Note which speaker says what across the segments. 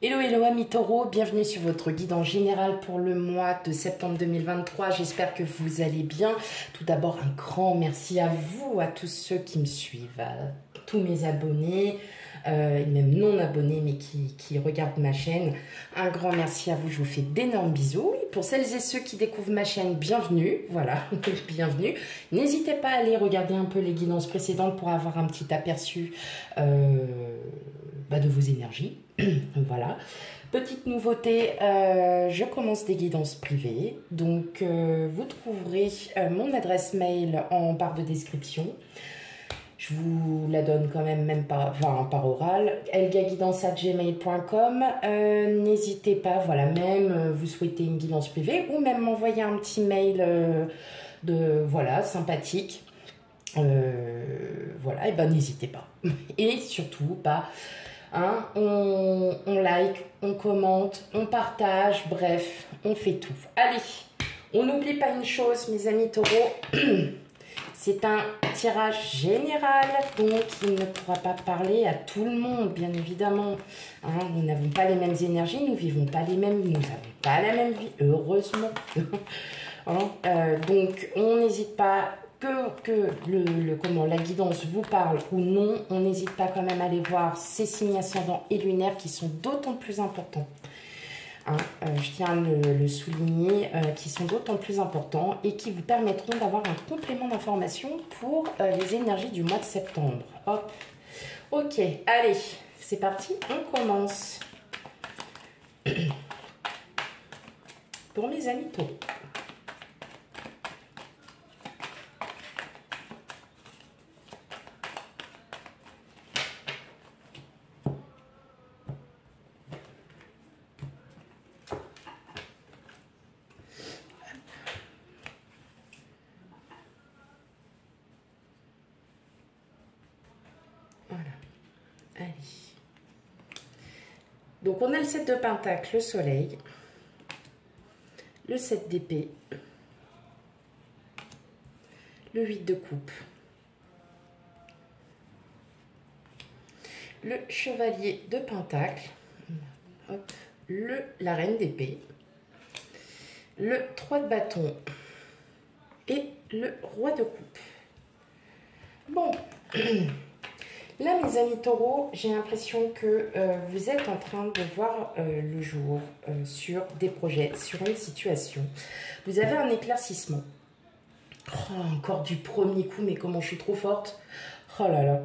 Speaker 1: Hello, hello amis taureaux, bienvenue sur votre guide en général pour le mois de septembre 2023. J'espère que vous allez bien. Tout d'abord, un grand merci à vous, à tous ceux qui me suivent, à tous mes abonnés, et même non abonnés, mais qui regardent ma chaîne. Un grand merci à vous, je vous fais d'énormes bisous. Et pour celles et ceux qui découvrent ma chaîne, bienvenue, voilà, bienvenue. N'hésitez pas à aller regarder un peu les guidances précédentes pour avoir un petit aperçu de vos énergies. Voilà. Petite nouveauté, je commence des guidances privées. Donc, vous trouverez mon adresse mail en barre de description. Je vous la donne quand même par oral. elgaguidance@gmail.com. N'hésitez pas, voilà, même vous souhaitez une guidance privée ou même m'envoyer un petit mail sympathique. Voilà, et ben n'hésitez pas. Et surtout, on like, on commente, on partage, bref, on fait tout. Allez, on n'oublie pas une chose, mes amis taureaux, c'est un tirage général, donc il ne pourra pas parler à tout le monde, bien évidemment. Nous n'avons pas les mêmes énergies, nous vivons pas nous n'avons pas la même vie, heureusement. Donc, on n'hésite pas. Que la guidance vous parle ou non, on n'hésite pas quand même à aller voir ces signes ascendants et lunaires qui sont d'autant plus importants. Je tiens à le souligner, qui sont d'autant plus importants et qui vous permettront d'avoir un complément d'information pour les énergies du mois de septembre. Hop. Ok, allez, c'est parti, on commence. Pour mes amis taureaux. Allez. Donc, on a le 7 de Pentacle, le Soleil, le 7 d'épée, le 8 de coupe, le Chevalier de Pentacle, hop, la Reine d'épée, le 3 de bâton et le Roi de coupe. Bon. Là, mes amis taureaux, j'ai l'impression que vous êtes en train de voir le jour sur des projets, sur une situation. Vous avez un éclaircissement. Oh, encore du premier coup, mais comment je suis trop forte. Oh là là.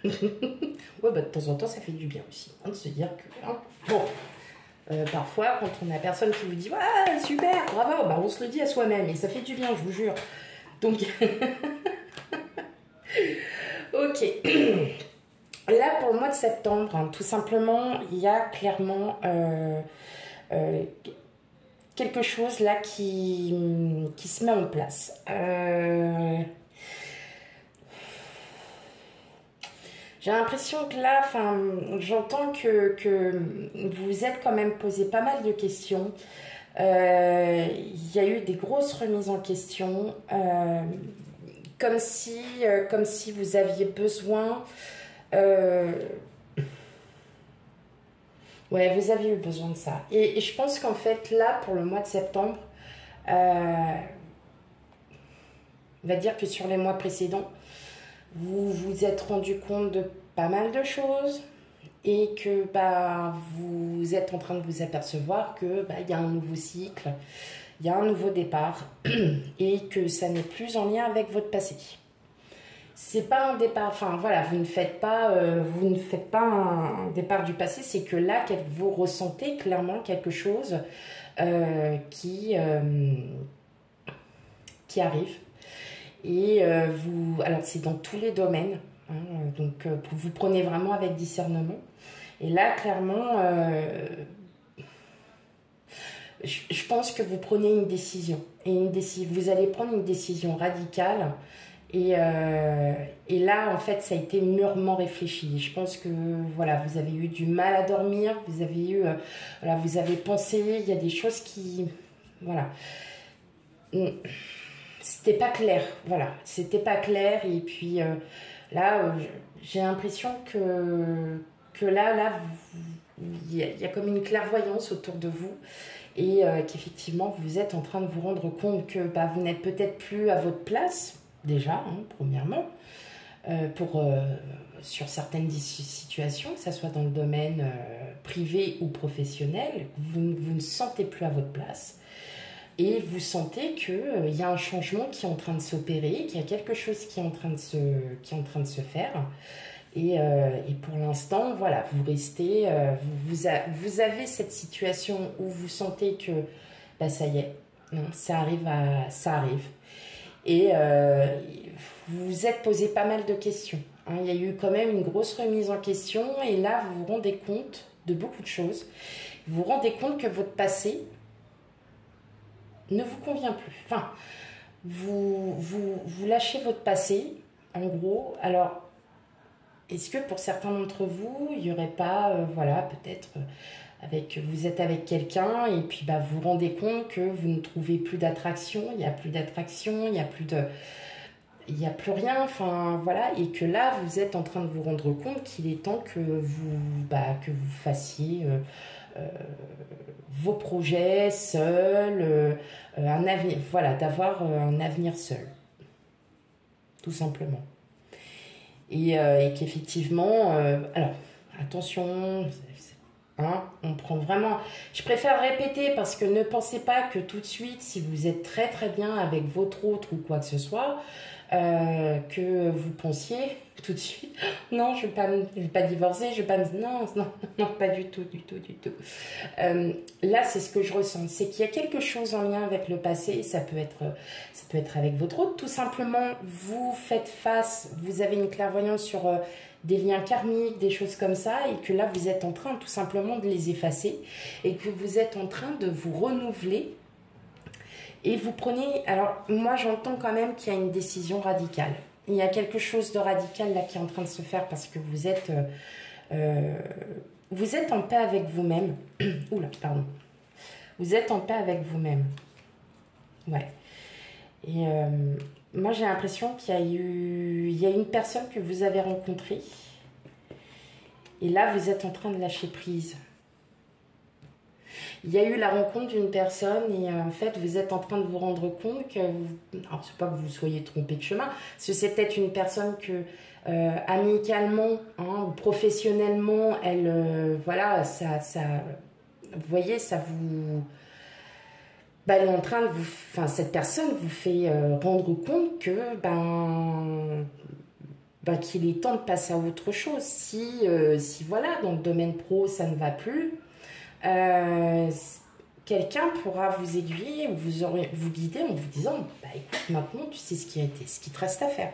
Speaker 1: Ouais, de temps en temps, ça fait du bien aussi. De se dire que... Bon, parfois, quand on a personne qui vous dit « Ouais, super, bravo », on se le dit à soi-même et ça fait du bien, je vous jure. Donc... Ok, là pour le mois de septembre, tout simplement, il y a clairement quelque chose là qui se met en place. J'ai l'impression que là, j'entends que vous êtes quand même posé pas mal de questions. Il y a eu des grosses remises en question. Comme si vous aviez besoin... ouais, vous aviez eu besoin de ça. Et je pense qu'en fait, là, pour le mois de septembre, on va dire que sur les mois précédents, vous vous êtes rendu compte de pas mal de choses et que vous êtes en train de vous apercevoir que y a un nouveau cycle, il y a un nouveau départ et que ça n'est plus en lien avec votre passé. C'est pas un départ, vous ne faites pas un départ du passé, c'est que là, vous ressentez clairement quelque chose qui arrive. Et alors c'est dans tous les domaines, donc vous prenez vraiment avec discernement. Et là, clairement, je pense que vous prenez une décision. Vous allez prendre une décision radicale. Et là, en fait, ça a été mûrement réfléchi. Je pense que, voilà, vous avez eu du mal à dormir. Vous avez pensé, il y a des choses qui... Voilà. C'était pas clair. Voilà. C'était pas clair. Et puis, là, j'ai l'impression que là, il y a comme une clairvoyance autour de vous et qu'effectivement, vous êtes en train de vous rendre compte que bah, vous n'êtes peut-être plus à votre place, déjà, hein, premièrement, sur certaines situations, que ce soit dans le domaine privé ou professionnel, vous ne sentez plus à votre place. Et vous sentez qu'il y a un changement qui est en train de s'opérer, qu'il y a quelque chose qui est en train de se faire. Et pour l'instant, voilà, vous restez, vous avez cette situation où vous sentez que bah, ça y est, hein, ça arrive. Et vous vous êtes posé pas mal de questions. Hein. Il y a eu quand même une grosse remise en question et là, vous vous rendez compte de beaucoup de choses. Vous vous rendez compte que votre passé ne vous convient plus. Enfin, vous lâchez votre passé, en gros. Alors, est-ce que pour certains d'entre vous, il n'y aurait pas, voilà, peut-être vous êtes avec quelqu'un et puis bah, vous vous rendez compte que vous ne trouvez plus d'attraction, il n'y a plus d'attraction, il n'y a plus rien, enfin voilà, et que là, vous êtes en train de vous rendre compte qu'il est temps que que vous fassiez vos projets seul, un avenir, voilà, d'avoir un avenir seul, tout simplement. Et qu'effectivement, alors, attention, hein, on prend vraiment... Je préfère répéter parce que ne pensez pas que tout de suite, si vous êtes très très bien avec votre autre ou quoi que ce soit, que vous pensiez tout de suite, non, je vais pas divorcer, je vais pas me... Non, non, non, pas du tout, du tout, du tout. Là, c'est ce que je ressens, c'est qu'il y a quelque chose en lien avec le passé, ça peut être avec votre autre, tout simplement, vous faites face, vous avez une clairvoyance sur des liens karmiques, des choses comme ça, et que là, vous êtes en train tout simplement de les effacer, et que vous êtes en train de vous renouveler. Et vous prenez... Alors, moi, j'entends quand même qu'il y a une décision radicale. Il y a quelque chose de radical là qui est en train de se faire parce que vous êtes en paix avec vous-même. Oula, pardon. Vous êtes en paix avec vous-même. Ouais. Et moi, j'ai l'impression qu'il y a une personne que vous avez rencontrée. Et là, vous êtes en train de lâcher prise. Il y a eu la rencontre d'une personne et en fait, vous êtes en train de vous rendre compte que... Alors, c'est pas que vous soyez trompé de chemin, parce que c'est peut-être une personne que, amicalement hein, ou professionnellement, elle... voilà, vous voyez, ça vous... Bah, elle est en train de vous... Enfin, cette personne vous fait rendre compte que, qu'il est temps de passer à autre chose. Si voilà, dans le domaine pro, ça ne va plus... quelqu'un pourra vous aiguiller ou vous guider en vous disant écoute, maintenant tu sais ce qui te reste à faire.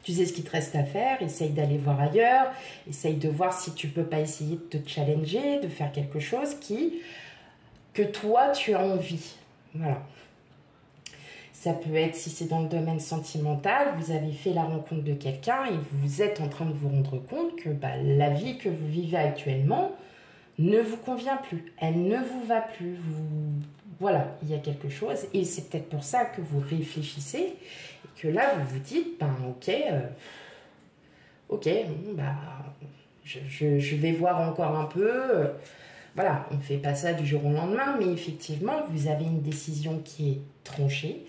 Speaker 1: Tu sais ce qui te reste à faire, essaye d'aller voir ailleurs, essaye de voir si tu peux pas essayer de te challenger, de faire quelque chose que toi tu as envie. Voilà. Ça peut être, si c'est dans le domaine sentimental, vous avez fait la rencontre de quelqu'un et vous êtes en train de vous rendre compte que la vie que vous vivez actuellement ne vous convient plus, elle ne vous va plus, voilà, il y a quelque chose, et c'est peut-être pour ça que vous réfléchissez, et que là, vous vous dites, ok, je vais voir encore un peu, voilà, on ne fait pas ça du jour au lendemain, mais effectivement, vous avez une décision qui est tranchée,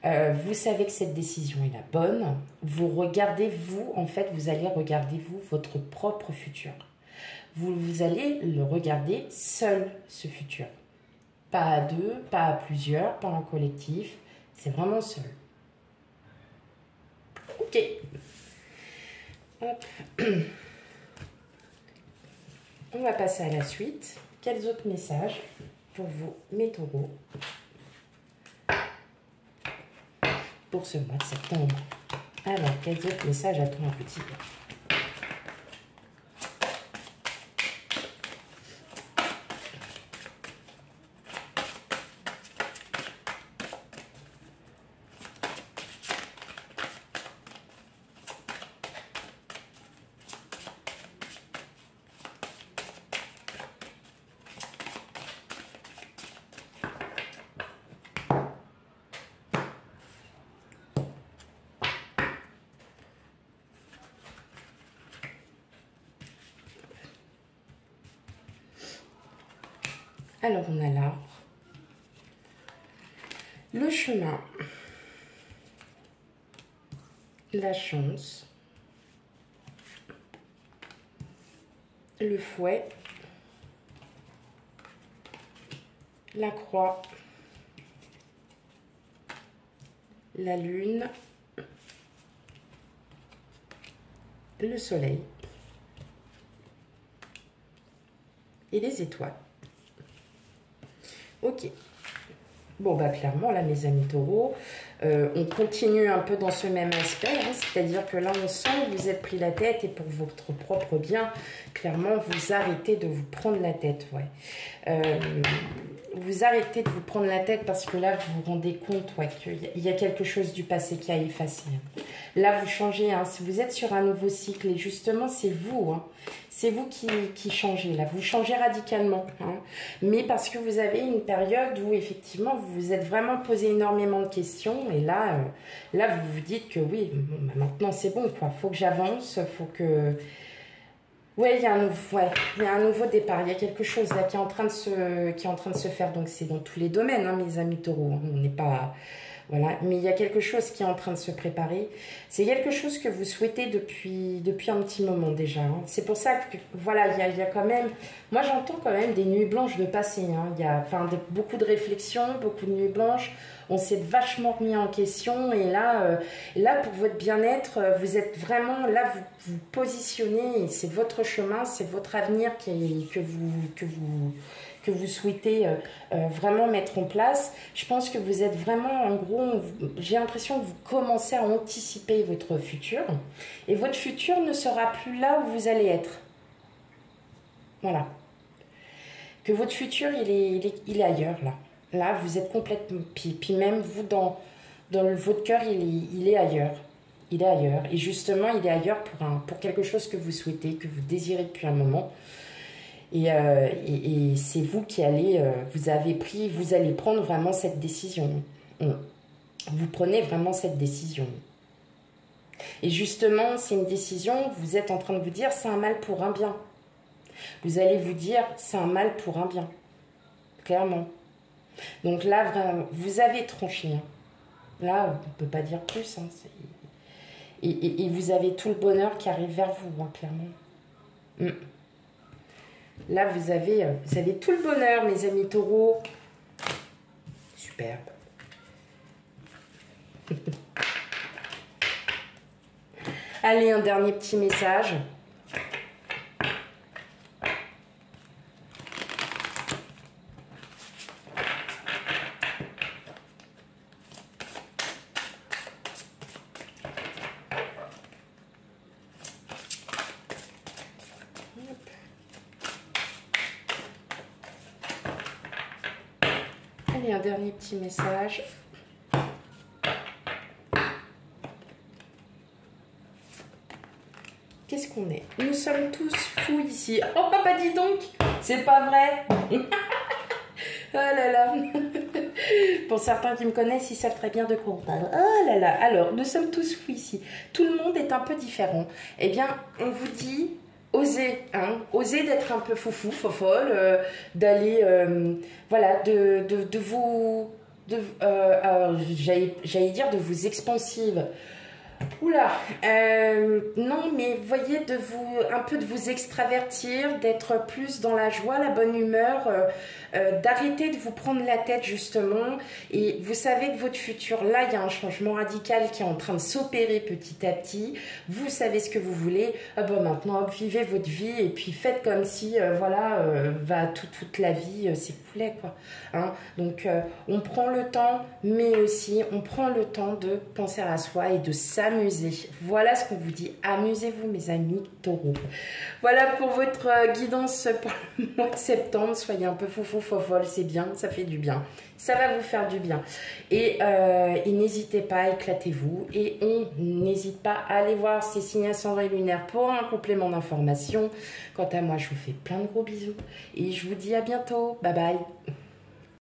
Speaker 1: vous savez que cette décision est la bonne, vous allez regarder, votre propre futur. Vous allez le regarder seul, ce futur. Pas à deux, pas à plusieurs, pas en collectif. C'est vraiment seul. Ok. Hop. On va passer à la suite. Quels autres messages pour vous, mes taureaux, pour ce mois de septembre? Alors, quels autres messages a-t-on à vous dire? Alors, on a l'arbre, le chemin, la chance, le fouet, la croix, la lune, le soleil et les étoiles. Ok. Bon, bah clairement, là, mes amis taureaux, on continue un peu dans ce même aspect, hein, c'est-à-dire que là, on sent que vous êtes pris la tête et pour votre propre bien, clairement, vous arrêtez de vous prendre la tête, ouais. Vous arrêtez de vous prendre la tête parce que là, vous vous rendez compte, ouais, qu'il y a quelque chose du passé qui a effacé. Là, vous changez, hein, si vous êtes sur un nouveau cycle, et justement, c'est vous, hein, c'est vous qui changez, là, vous changez radicalement, hein, mais parce que vous avez une période où, effectivement, vous vous êtes vraiment posé énormément de questions, et là, là vous vous dites que oui, bon, bah, maintenant, c'est bon, quoi, faut que j'avance, faut que... Ouais, il y a un nouveau départ, il y a quelque chose là qui est en train de se faire, donc c'est dans tous les domaines, hein, mes amis taureaux, hein, on n'est pas... Voilà, mais il y a quelque chose qui est en train de se préparer. C'est quelque chose que vous souhaitez depuis un petit moment déjà. Hein. C'est pour ça que, voilà, il y a quand même... Moi, j'entends quand même des nuits blanches de passé. Hein. Il y a beaucoup de réflexions, beaucoup de nuits blanches. On s'est vachement remis en question. Et là, là pour votre bien-être, vous êtes vraiment... Là, vous positionnez. C'est votre chemin, c'est votre avenir que vous souhaitez vraiment mettre en place. Je pense que vous êtes vraiment, en gros, j'ai l'impression que vous commencez à anticiper votre futur. Et votre futur ne sera plus là où vous allez être. Voilà. Que votre futur, il est ailleurs, là. Là, vous êtes complètement... Puis même, vous, dans votre cœur, il est ailleurs. Il est ailleurs. Et justement, il est ailleurs pour quelque chose que vous souhaitez, que vous désirez depuis un moment. Et c'est vous qui allez, vous allez prendre vraiment cette décision. Vous prenez vraiment cette décision. Et justement, c'est une décision, vous êtes en train de vous dire, c'est un mal pour un bien. Vous allez vous dire, c'est un mal pour un bien. Clairement. Donc là, vraiment, vous avez tranché. Hein. Là, on ne peut pas dire plus. Hein, et vous avez tout le bonheur qui arrive vers vous, hein, clairement. Là, vous avez tout le bonheur, mes amis taureaux. Superbe. Allez, un dernier petit message. Allez, un dernier petit message. Qu'est-ce qu'on est? Nous sommes tous fous ici. Oh, bah dis donc, c'est pas vrai. Oh là là. Pour certains qui me connaissent, ils savent très bien de quoi on parle. Oh là là. Alors, nous sommes tous fous ici. Tout le monde est un peu différent. Eh bien, on vous dit... Osez, hein, osez d'être un peu foufou, fofolle, d'aller, voilà, j'allais dire de vous expansive. Oula, non, mais voyez, un peu de vous extravertir, d'être plus dans la joie, la bonne humeur, d'arrêter de vous prendre la tête justement. Et vous savez que votre futur, là, il y a un changement radical qui est en train de s'opérer petit à petit. Vous savez ce que vous voulez. Ah ben maintenant, vivez votre vie et puis faites comme si, voilà, toute la vie s'écoulait, quoi. Hein. Donc, on prend le temps, mais aussi, on prend le temps de penser à soi et de s'amuser. Voilà ce qu'on vous dit. Amusez-vous, mes amis taureaux. Voilà pour votre guidance pour le mois de septembre. Soyez un peu foufou, fofolle, c'est bien, ça fait du bien. Ça va vous faire du bien. Et n'hésitez pas, éclatez-vous. Et on n'hésite pas à aller voir ces signes ascendants et lunaires pour un complément d'information. Quant à moi, je vous fais plein de gros bisous. Et je vous dis à bientôt. Bye bye.